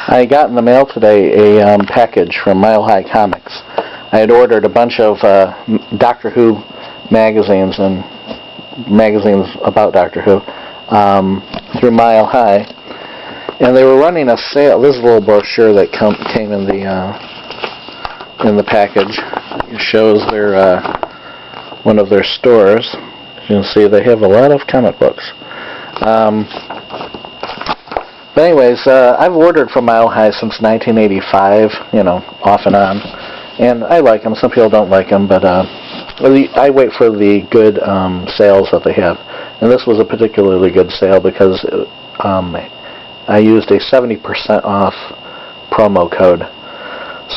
I got in the mail today a package from Mile High Comics. I had ordered a bunch of Doctor Who magazines and magazines about Doctor Who through Mile High, and they were running a sale. This is a little brochure that came in the package. It shows their one of their stores. You can see they have a lot of comic books. But anyways, I've ordered from Mile High since 1985, off and on. And I like them. Some people don't like them, but I wait for the good sales that they have. And this was a particularly good sale because I used a 70% off promo code.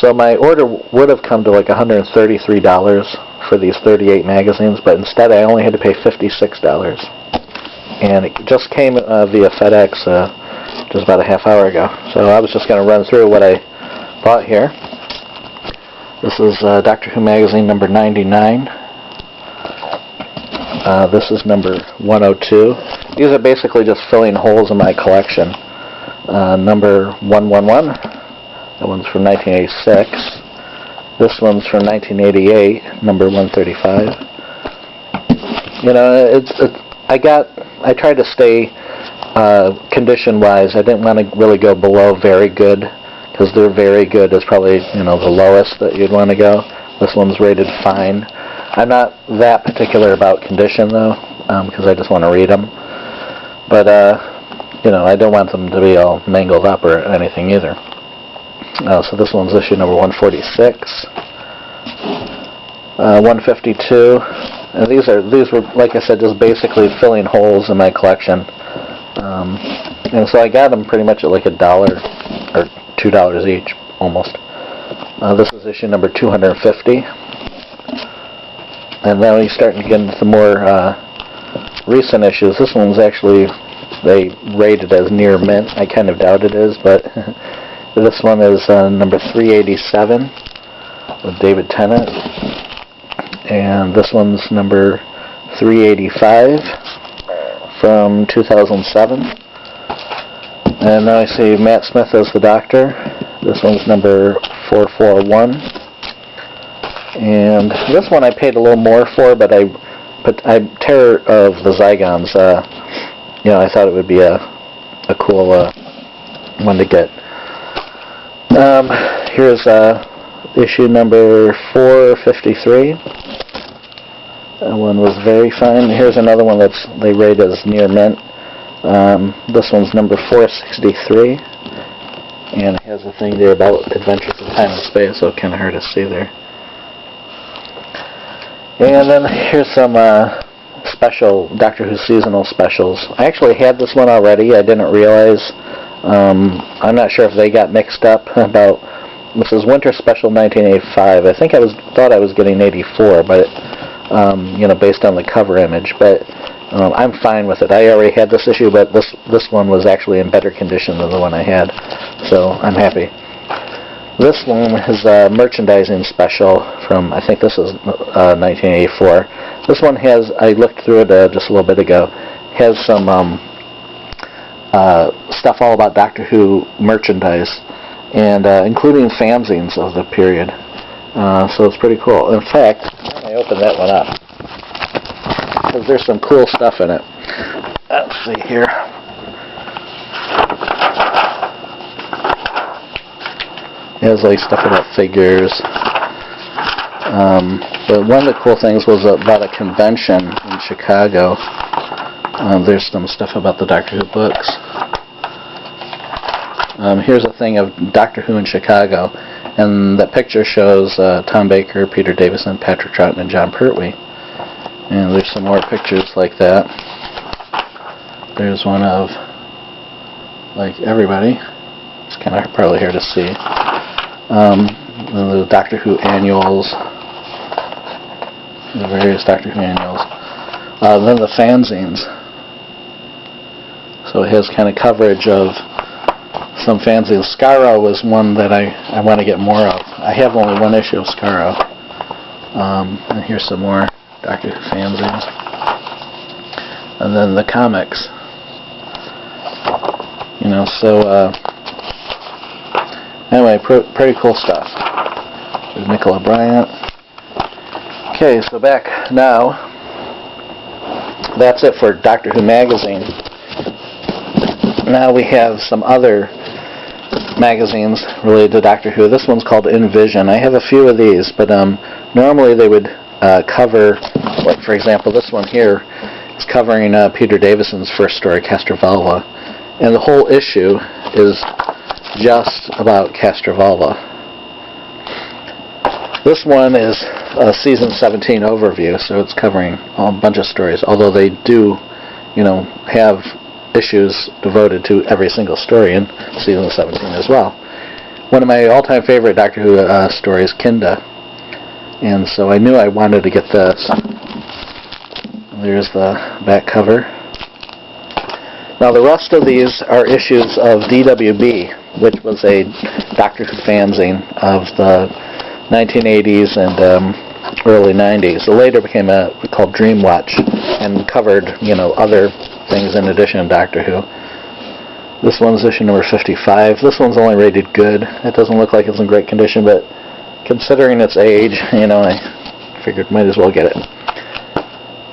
So my order would have come to like $133 for these 38 magazines, but instead I only had to pay $56. And it just came via FedEx just about a half hour ago. So I was just going to run through what I bought here. This is Doctor Who magazine number 99. This is number 102. These are basically just filling holes in my collection. Number 111. That one's from 1986. This one's from 1988, number 135. I tried to stay condition-wise. I didn't want to really go below very good, because they're very good is probably the lowest that you'd want to go. This one's rated fine. I'm not that particular about condition though, because I just want to read them. But I don't want them to be all mangled up or anything either. So this one's issue number 146, 152. And these were, like I said, just basically filling holes in my collection. And so I got them pretty much at like $1 or $2 each, almost. This is issue number 250. And now you're starting to get into some more recent issues. This one's actually, they rated as near mint. I kind of doubt it is, but this one is number 387 with David Tennant. And this one's number 385 from 2007. And now I see Matt Smith as the Doctor. This one's number 441. And this one I paid a little more for, but Terror of the Zygons. I thought it would be a cool one to get. Here's issue number 453. That one was very fine. Here's another one they rate as near mint. This one's number 463, and it has a thing there about Adventures in Time and Space, so it's kind of hard to see there. And then here's some special Doctor Who seasonal specials. I actually had this one already. I didn't realize. I'm not sure if they got mixed up about. This is Winter Special 1985. I think thought I was getting 84, but based on the cover image. But I'm fine with it. I already had this issue, but this one was actually in better condition than the one I had, so I'm happy. This one is a merchandising special from, I think this is 1984. This one has, I looked through it just a little bit ago, has some stuff all about Doctor Who merchandise, and including fanzines of the period. So it's pretty cool. In fact, I opened that one up, because there's some cool stuff in it. Let's see here. It has like stuff about figures. But one of the cool things was about a convention in Chicago. There's some stuff about the Doctor Who books. Here's a thing of Doctor Who in Chicago, and that picture shows Tom Baker, Peter Davison, Patrick Troughton, and John Pertwee. And there's some more pictures like that. There's one of like everybody. It's kind of probably hard to see. The Doctor Who annuals, the various Doctor Who annuals. Then the fanzines. So it has kind of coverage of some fanzines. Skaro was one that I want to get more of. I have only one issue of Skaro. And here's some more Doctor Who fanzines. And then the comics. So Anyway, pretty cool stuff. There's Nicola Bryant. Okay, so back now. That's it for Doctor Who magazine. Now we have some other magazines related to Doctor Who. This one's called Envision. I have a few of these, but normally they would cover, like for example, this one here is covering Peter Davison's first story, Castrovalva, and the whole issue is just about Castrovalva. This one is a season 17 overview, so it's covering a bunch of stories, although they do, have issues devoted to every single story in season 17 as well. One of my all-time favorite Doctor Who stories, Kinda, and so I knew I wanted to get this. There's the back cover. Now the rest of these are issues of DWB, which was a Doctor Who fanzine of the 1980s and early 90s. It later became called Dreamwatch and covered, other things in addition to Doctor Who. This one's issue number 55. This one's only rated good. It doesn't look like it's in great condition, but considering its age, I figured might as well get it.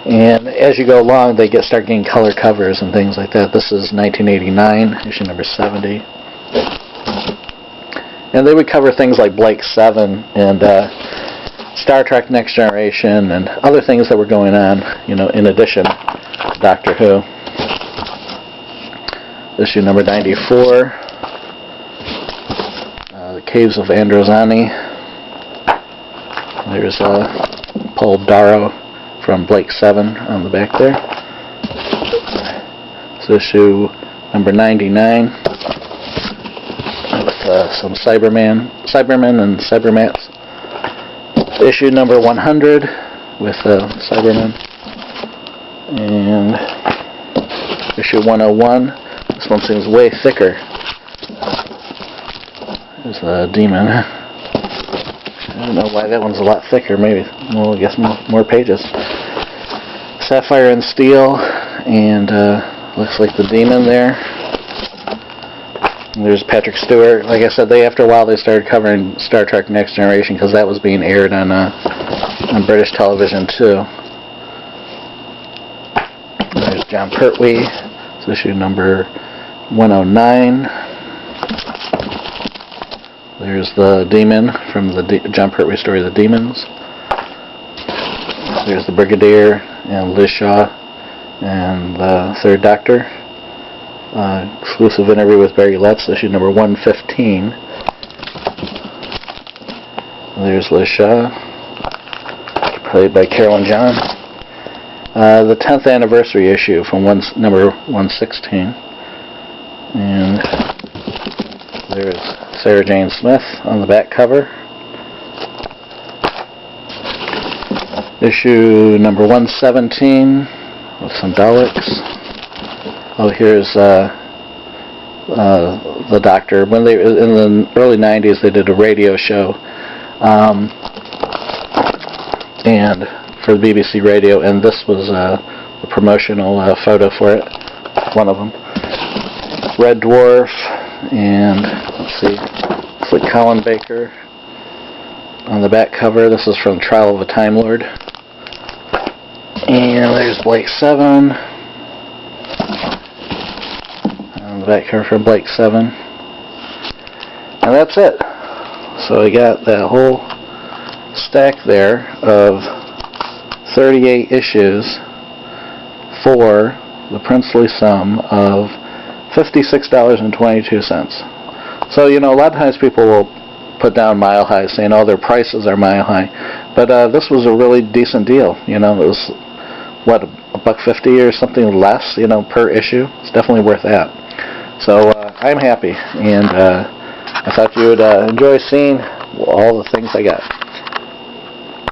And as you go along, they start getting color covers and things like that. This is 1989, issue number 70. And they would cover things like Blake 7 and Star Trek Next Generation and other things that were going on, in addition to Doctor Who. Issue number 94, The Caves of Androzani. There's Paul Darrow from Blake 7 on the back there. It's issue number 99 with some Cybermen and Cybermats. Issue number 100 with Cybermen. And issue 101. This one seems way thicker. There's a demon. I don't know why that one's a lot thicker. Maybe, I guess more pages. Sapphire and Steel, and looks like the demon there. And there's Patrick Stewart. Like I said, after a while they started covering Star Trek Next Generation because that was being aired on British television too. And there's John Pertwee. It's issue number 109. There's the demon from the John Pertwee story, The Demons. There's the Brigadier and Liz Shaw and the Third Doctor. Exclusive interview with Barry Letts, issue number 115. There's Liz Shaw, played by Carolyn John. The 10th anniversary issue from number 116. And there's Sarah Jane Smith on the back cover. Issue number 117 with some Daleks. Oh, here's the Doctor. When in the early 90s, they did a radio show, and for the BBC Radio, and this was a promotional photo for it. One of them. Red Dwarf, and let's see, it's like Colin Baker on the back cover. This is from Trial of a Time Lord. And there's Blake 7 on the back cover from Blake 7. And that's it. So I got that whole stack there of 38 issues for the princely sum of $56.22. So, a lot of times people will put down Mile High saying, oh, their prices are mile high. But this was a really decent deal. It was, $1.50 or something less, per issue. It's definitely worth that. So I'm happy, and I thought you would enjoy seeing all the things I got.